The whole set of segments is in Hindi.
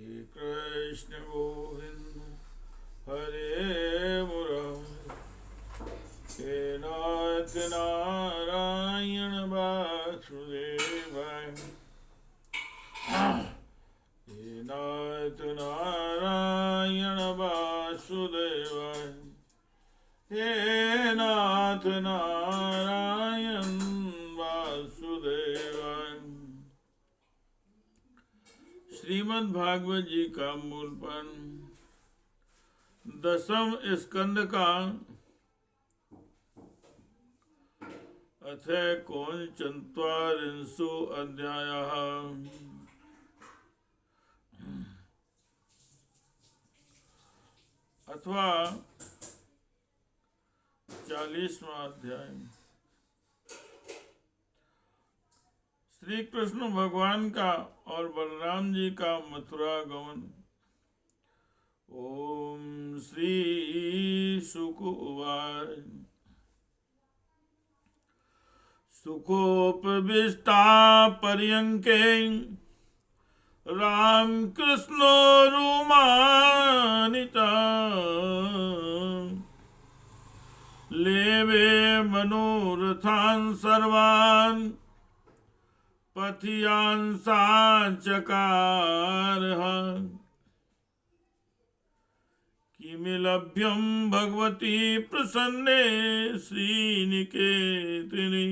कृष्ण गोविंद हरे मुरारी, हे नाथ नारायण वासुदेवाय, हे नाथ नारायण वासुदेवाय, हे नाथ नारायण वासुदेवाय। श्रीमद् भागवत जी का मूल पाठ, 10वें स्कंद का अथ एकोनचत्वारिंशो अध्यायः। अथवा 40वां अध्याय। श्री कृष्ण भगवान का और बलराम जी का मथुरा गमन। ओम श्री शुक उवाच, सुखोपविष्टा पर्यंके राम कृष्णो रुमानिता, लेवे मनोरथान् सर्वान् पथियान् साचकारः। किमिलभ्यं भगवती प्रसन्ने श्रीनिकेतने,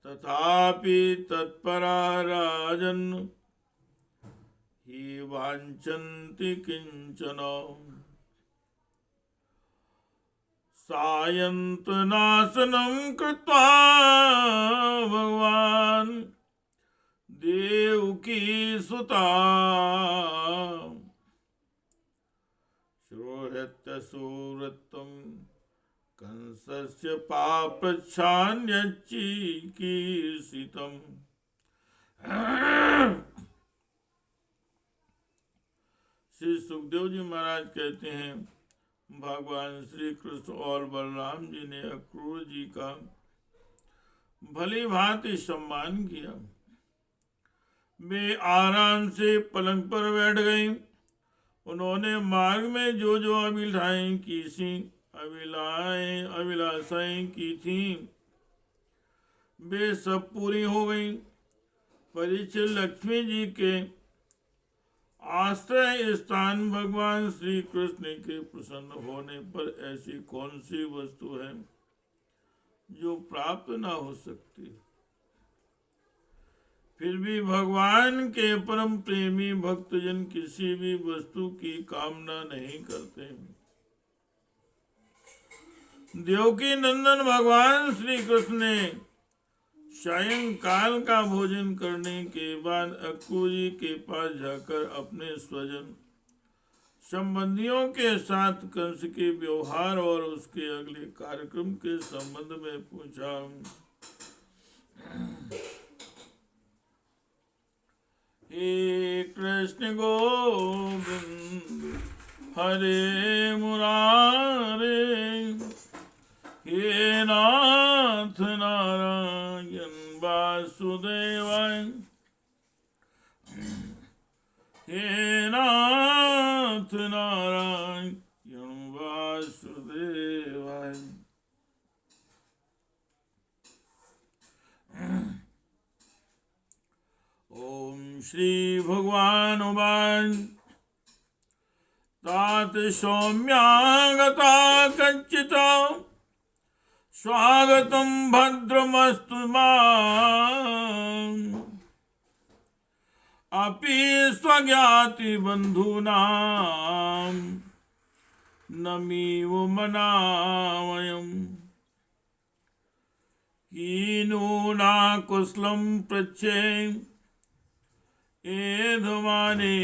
तथापि तत्परा राजन् हि वाञ्छन्ति किंचन। सायन्तनाशनं कृत्वा भगवान् देवकी सुता, श्रोह्यत्य सुवृत्तं कंसस्य पापच्छान्यचिकीर्षितम्। श्री सुखदेव जी महाराज कहते हैं, भगवान श्री कृष्ण और बलराम जी ने अक्रूर जी का भली भांति सम्मान किया। वे आराम से पलंग पर बैठ गई। उन्होंने मार्ग में जो जो अभिलाषाएं की थी, वे सब पूरी हो गई। परीक्षित लक्ष्मी जी के आश्रय स्थान भगवान श्री कृष्ण के प्रसन्न होने पर ऐसी कौन सी वस्तु है जो प्राप्त न हो सकती। फिर भी भगवान के परम प्रेमी भक्तजन किसी भी वस्तु की कामना नहीं करते। देवकी नंदन भगवान श्री कृष्ण ने सायंकाल का भोजन करने के बाद अक्रूर जी के पास जाकर अपने स्वजन संबंधियों के साथ कंस के व्यवहार और उसके अगले कार्यक्रम के संबंध में पूछा। हे कृष्ण गोविंद हरे मुरारे, हे नाथ नारायण वासुदेवाय, हे नाथ नारायण वासुदेवाय। ओम श्री भगवान उवाच, तात सौम्यागता कंचिता, स्वागतं भद्रमस्तु माम्, अपि स्वज्ञाति बन्धूनां नमीव मनामयम्। कीनूना कुशलं पृच्छे एधमाने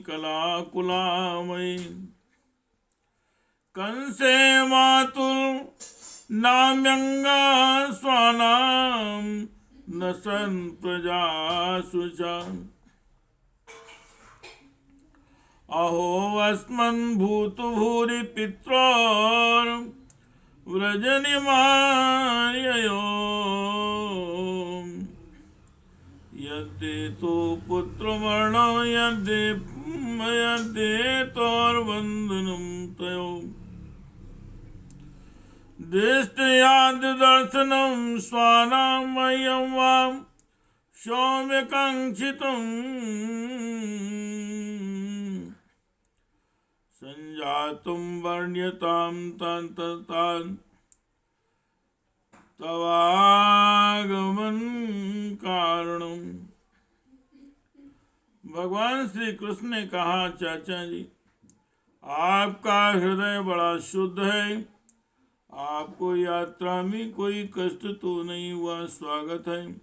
कलाकुलामयि, कंसे मातुल नाम्यंगा स्वानां नसन् प्रजासु च। अहो अस्मन् भूतु भूरि पित्रोर् व्रजनिमाययो, यद्दे तो पुत्र मरणो यद्दे तोर्बंधनम तयो दृष्टयाद दर्शनम स्वानाम मह्यम वाम सौम्यकांक्षितम संजातुम वर्ण्यताम तंततान तवागमन कारणम। भगवान श्री कृष्ण ने कहा, चाचा जी, आपका हृदय बड़ा शुद्ध है, आपको यात्रा में कोई कष्ट तो नहीं हुआ। स्वागत है।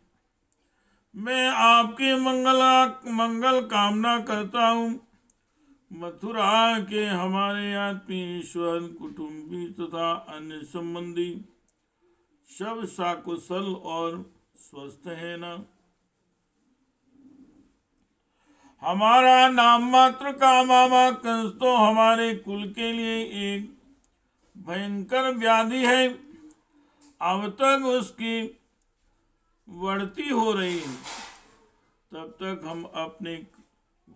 मैं आपके मंगल कामना करता हूँ। मथुरा के हमारे आत्मीय कुटुंबी तथा अन्य संबंधी सब साकुशल और स्वस्थ है ना? हमारा नाम मात्र का मामा कंस तो हमारे कुल के लिए एक भयंकर व्याधि है। अब तक उसकी बढ़ती हो रही है, तब तक हम अपने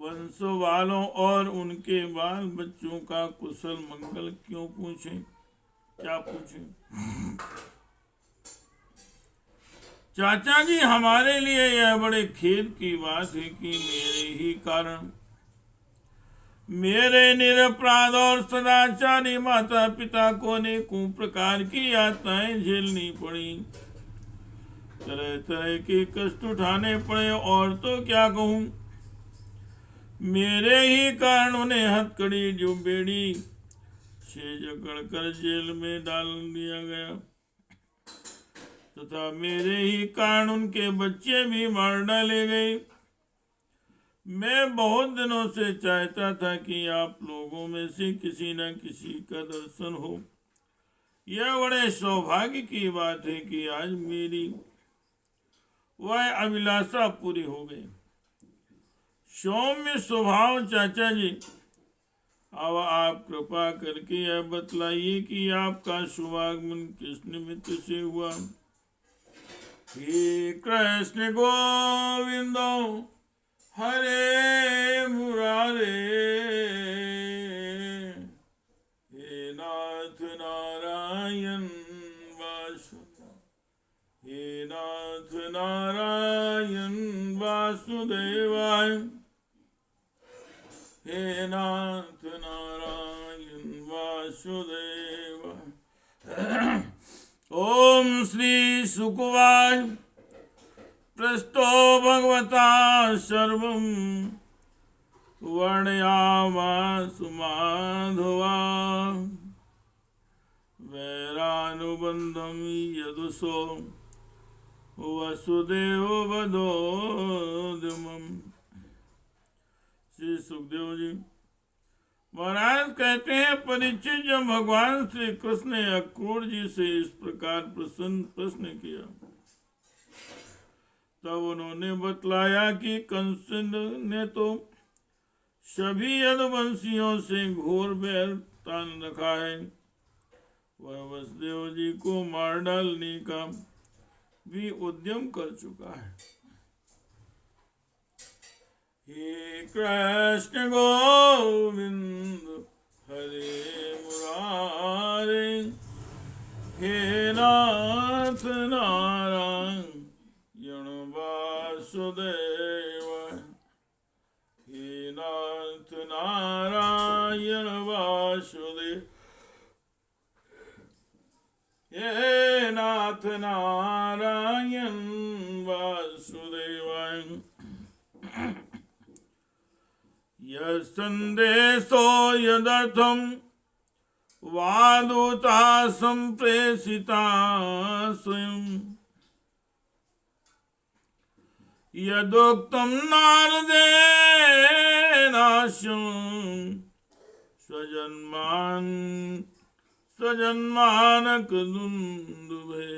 वंशों वालों और उनके बाल बच्चों का कुशल मंगल क्यों पूछें? क्या पूछें? चाचा जी, हमारे लिए यह बड़े खेद की बात है कि मेरे ही कारण मेरे निरपराध और सदाचारी माता पिता को अनेकों प्रकार की यातनाएं झेलनी पड़ी, तरह तरह के कष्ट उठाने पड़े, और तो क्या कहूँ, मेरे ही कारण उन्हें हथकड़ी जो बेड़ी से जकड़कर जेल में डाल दिया गया, तथा मेरे ही कारण उनके बच्चे भी मार डाले गए। मैं बहुत दिनों से चाहता था कि आप लोगों में से किसी न किसी का दर्शन हो। यह बड़े सौभाग्य की बात है कि आज मेरी वह अभिलाषा पूरी हो गई। सौम्य स्वभाव चाचा जी, अब आप कृपा करके यह बतलाइए कि आपका शुभागमन किस निमित्त से हुआ? हे कृष्ण गोविंद हरे मुरारे, हे नाथ नारायण हे नाथ नारायण वासुदेवाय, हे नाथ नारायण वासुदेवाय। ओम श्री सुकुवाय पृष्ठो भगवता सर्वं वर्णयामासु माधवा, वैरानुबंधं यदुसो वसुदेव वधोद्यमम्। श्री सुखदेव जी महाराज कहते हैं, परीक्षित जब भगवान श्री कृष्ण ने अक्रूर जी से इस प्रकार प्रश्न किया, तब उन्होंने बतलाया कि कंस ने तो सभी यदुवंशियों से घोर बैर तान रखा है। वह वसुदेव जी को मार डालने का भी उद्यम कर चुका है। हे कृष्ण गोविंद हरे मुरारे, हे नाथ नारायण वासुदेव, हे नाथ नारायण वासुदेव, हे नाथ नारायण वासुदेवाय। यह संदेशो यदर्थम वादूता संप्रेषिता स्वयं, यदोक्तम नारदेनाश्यं स्वजन्मानकदुन्दुभे,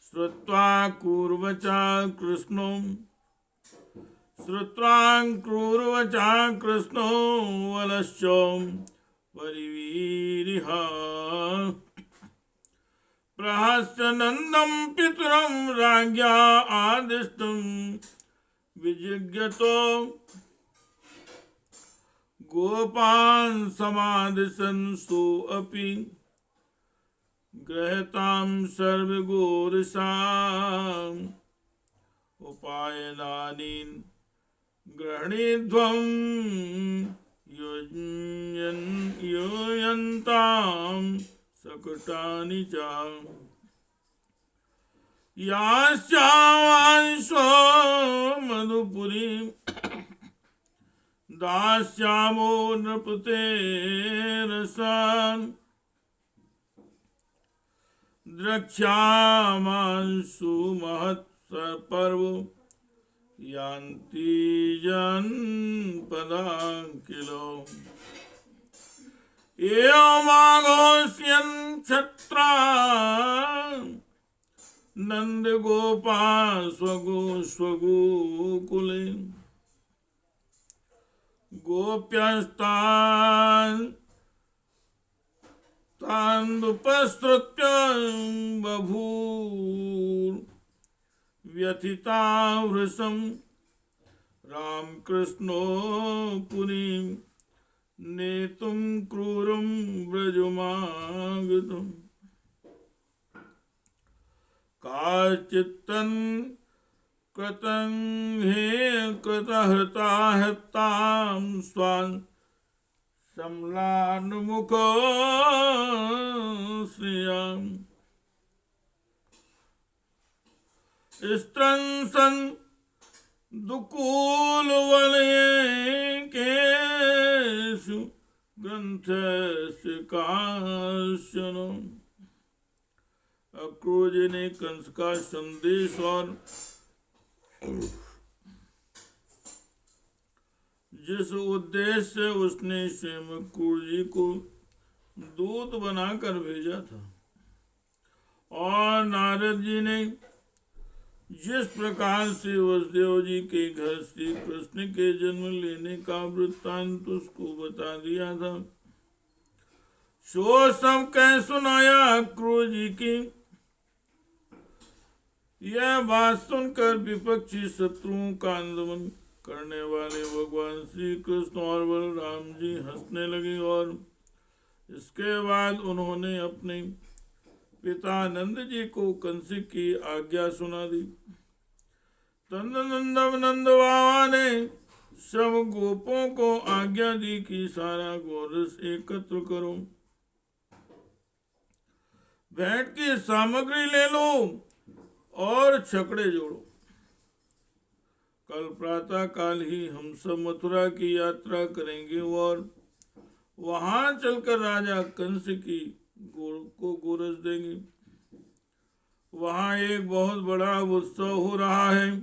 श्रुत्वा क्रूरवचा कृष्णो वलश्च परिवीरिह, प्रहस्य नंदम पितरम राज्ञा आदिष्टम विजिज्ञतो गोपान समादिशन सोऽपि गृहतां सर्वगोरसाम् उपायनानि गृह्णीध्वं योयन्तां सकटानि च यास्यावांशो मधुपुरी दास्यामो नृपतेरसान् द्रक्ष्यामांसु महत्पर्व यान्ति जनपदां किलो एवमाघोष्यन् क्षत्रा नन्दगोपा स्वगोकुले गोप्यस्तान् तान्दुपसृत्य बभूव्यथिता वृषं रामकृष्णो पुरीं नेतुं क्रूरं व्रजमागतम् काचित्तन् कृतं हे कृतहृता हतां स्वान् सम्लानुमुखो श्रियम् स्त्रंसन् दुकूलवलयेकेषु ग्रन्थस्य काश्चन। अक्रूर ने कंस का संदेश और जिस उद्देश्य से उसने स्वयं अक्रूर जी को दूत बनाकर भेजा था और नारद जी ने जिस प्रकार से वसुदेव जी के घर श्री कृष्ण के जन्म लेने का वृत्तांत उसको बता दिया था, सो सब कह सुनाया अक्रूर जी की। यह बात सुनकर विपक्षी शत्रुओं का अंदमन करने वाले भगवान श्री कृष्ण और बलराम जी हंसने लगे और इसके बाद उन्होंने अपने पिता नंद जी को कंस की आज्ञा सुना दी। तद नंद बाबा ने सब गोपों को आज्ञा दी कि सारा गोरस एकत्र करो, भेंट की सामग्री ले लो और छकड़े जोड़ो। कल प्रातः काल ही हम सब मथुरा की यात्रा करेंगे और वहां चलकर राजा कंस की को गोरस देंगे। वहां एक बहुत बड़ा उत्सव हो रहा है,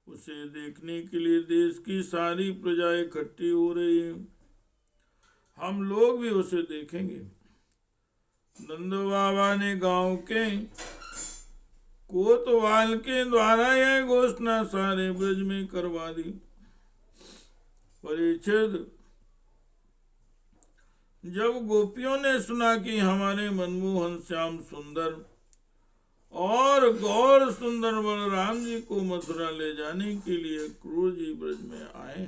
उसे देखने के लिए देश की सारी प्रजा इकट्ठी हो रही है। हम लोग भी उसे देखेंगे। नंद बाबा ने गांव के कोतवाल के द्वारा यह घोषणा सारे ब्रज में करवा दी। परिच्छेद। जब गोपियों ने सुना कि हमारे मनमोहन श्याम सुंदर और गौर सुंदर बलराम जी को मथुरा ले जाने के लिए क्रूर जी ब्रज में आए,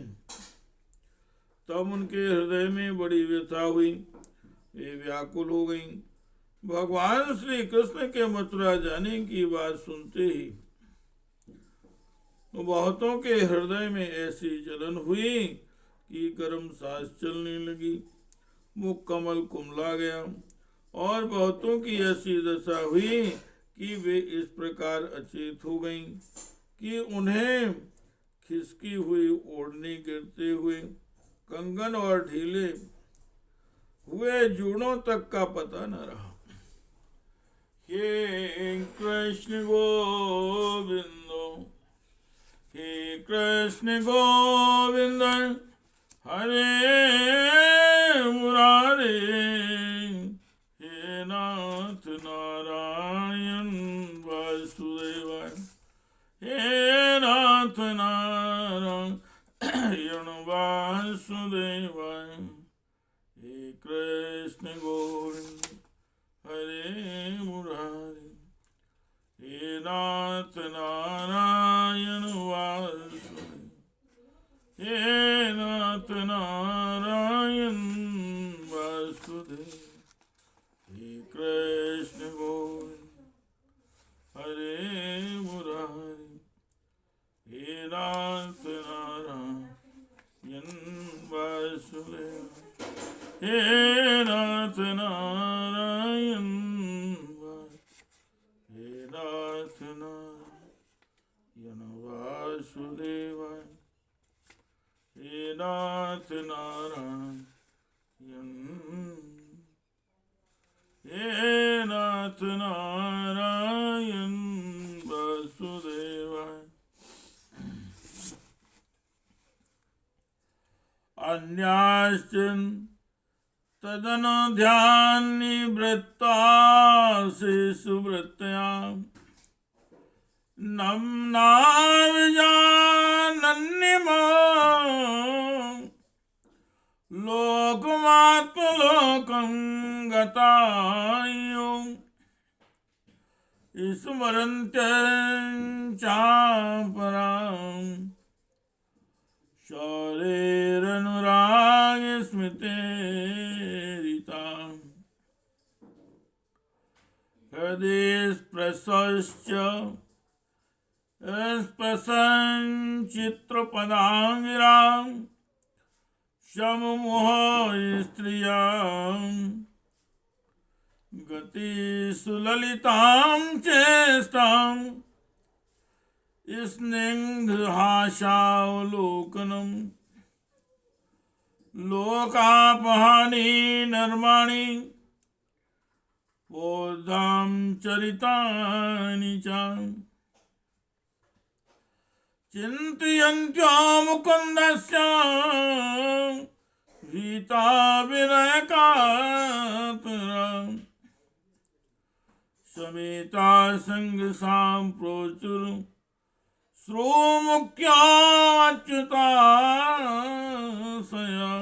तब उनके हृदय में बड़ी व्यथा हुई, वे व्याकुल हो गईं। भगवान श्री कृष्ण के मथुरा जाने की बात सुनते ही बहुतों के हृदय में ऐसी जलन हुई कि गर्म सांस चलने लगी, मुख कमल कुमला गया और बहुतों की ऐसी दशा हुई कि वे इस प्रकार अचेत हो गईं कि उन्हें खिसकी हुई ओढ़नी गिरते हुए कंगन और ढीले हुए जूड़ों तक का पता न रहा। हे कृष्ण गोविंदो, हे कृष्ण गोविंद हरे मुरारे, हे नाथ नारायण वासुदेवाय, हे नाथ नारायण वासुदेवाय, हे कृष्ण गोविंद हरे मुरारी। हे नाथ नारायण वासुदेव, हे नाथ नारायण वासुदेव। हे कृष्ण गोविंद हरे मुरारी। हे नाथ नारायण वासुदेव, हे नाथ नारायण हे नाथ नारायण वासुदेव, हे नाथ नारायण, हे नाथ नारायण वासुदेव। अन्याश्च तदनुध्याननिवृत्ताशिषुवृत्तया नम्नाविजानन्यमां लोकमात्मलोकं गतायो स्मरन्त्यञ्चापरां शौरेरनुराग स्मृतेरिताम् हृदय स्पृशश्च स्पृशन् चित्रपदाङ्गिरां सममोह स्त्रियां गतिसुललितां चेष्टां स्निग्धहासावलोकनं लोकापहानि नर्माणि बोधां चरितानि च चिन्तयन्त्या मुकुन्दस्य भीता विरयकातरा समेता संगसां प्रोचुर श्रोमुख्याच्युताशया।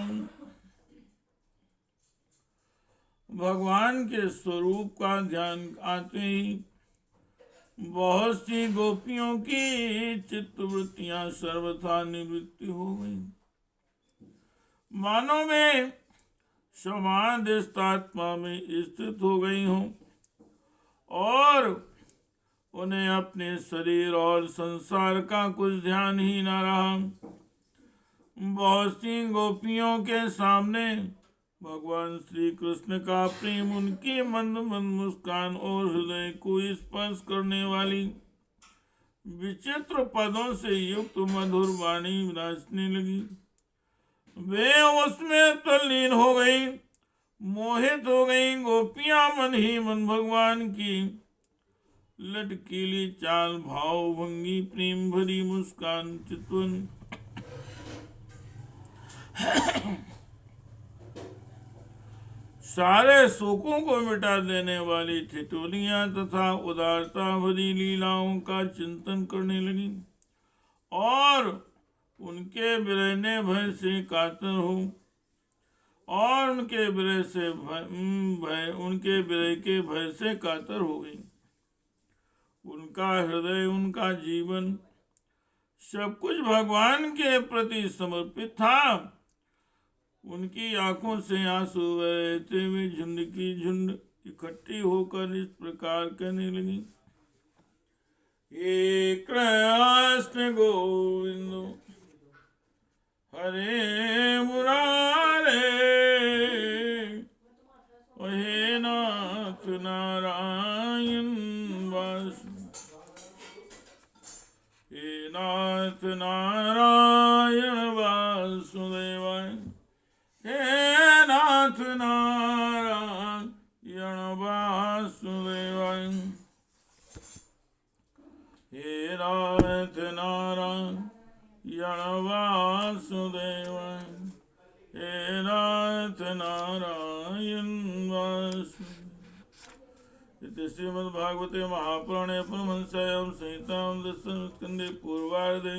भगवान के स्वरूप का ध्यान आते ही बहुत सी गोपियों की चित्तवृत्तियां सर्वथा निवृत्ति हो गई। मानो वे समाधिस्तात्मा में स्थित हो गई हों और उन्हें अपने शरीर और संसार का कुछ ध्यान ही न रहा। बहुत सी गोपियों के सामने भगवान श्री कृष्ण का प्रेम, उनकी मंद मंद मुस्कान और हृदय को स्पर्श करने वाली विचित्र पदों से युक्त मधुर वाणी नाचने लगी। वे उसमें तल्लीन हो गई, मोहित हो गई। गोपियां मन ही मन भगवान की लटकीली चाल, भाव भंगी, प्रेम भरी मुस्कान, चितवन सारे शोकों को मिटा देने वाली ठिठोलियां तथा उदारता भरी लीलाओं का चिंतन करने लगी और उनके विरह भय से कातर हो और उनके विरह के भय से कातर हो गई। उनका हृदय, उनका जीवन, सब कुछ भगवान के प्रति समर्पित था। उनकी आंखों से आंसू बहते हुए झुंड की झुंड इकट्ठी होकर इस प्रकार कहने लगी। हे कृष्ण गोविंद हरे मुरारे, हे नाथ नारायण हे नाथ नारायण वासुदेवाय, हे नाथ नारायण वासुदेवाय, हे नाथ नारायण वासुदेवाय, हे नाथ नारायण वासुदेवाय। श्रीमद्भागवते महापुराणे परमहंस्यां संहितां दशमस्कन्धे पूर्वार्धे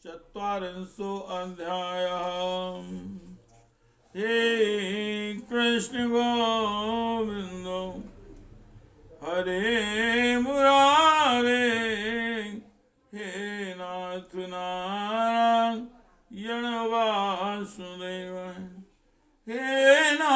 चत्वारिंशो अध्यायः। हे कृष्ण गोविंद हरे मुरारे, हे नाथ नारायण वासुदेव, हे नाथ